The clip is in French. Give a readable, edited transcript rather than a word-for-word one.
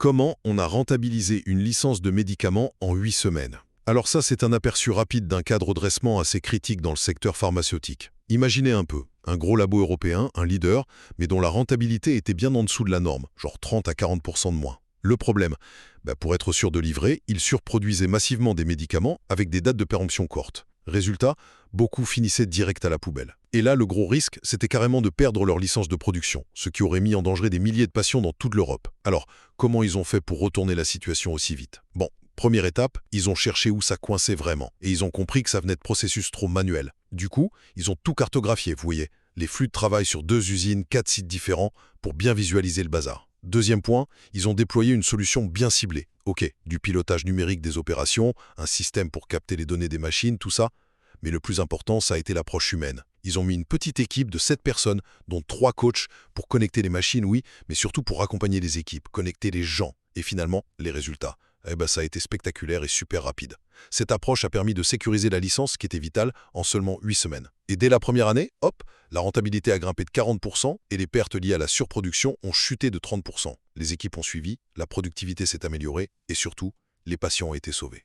Comment on a rentabilisé une licence de médicament en 8 semaines? Alors ça, c'est un aperçu rapide d'un cas de redressement assez critique dans le secteur pharmaceutique. Imaginez un peu, un gros labo européen, un leader, mais dont la rentabilité était bien en dessous de la norme, genre 30 à 40% de moins. Le problème, pour être sûr de livrer, il surproduisait massivement des médicaments avec des dates de péremption courtes. Résultat, beaucoup finissaient direct à la poubelle. Et là, le gros risque, c'était carrément de perdre leur licence de production, ce qui aurait mis en danger des milliers de patients dans toute l'Europe. Alors, comment ils ont fait pour retourner la situation aussi vite? Bon, première étape, ils ont cherché où ça coinçait vraiment, et ils ont compris que ça venait de processus trop manuels. Du coup, ils ont tout cartographié, vous voyez, les flux de travail sur 2 usines, 4 sites différents, pour bien visualiser le bazar. Deuxième point, ils ont déployé une solution bien ciblée. Ok, du pilotage numérique des opérations, un système pour capter les données des machines, tout ça. Mais le plus important, ça a été l'approche humaine. Ils ont mis une petite équipe de 7 personnes, dont 3 coachs, pour connecter les machines, oui, mais surtout pour accompagner les équipes, connecter les gens. Et finalement, les résultats. Ça a été spectaculaire et super rapide. Cette approche a permis de sécuriser la licence qui était vitale en seulement 8 semaines. Et dès la première année, hop, la rentabilité a grimpé de 40% et les pertes liées à la surproduction ont chuté de 30%. Les équipes ont suivi, la productivité s'est améliorée et surtout, les patients ont été sauvés.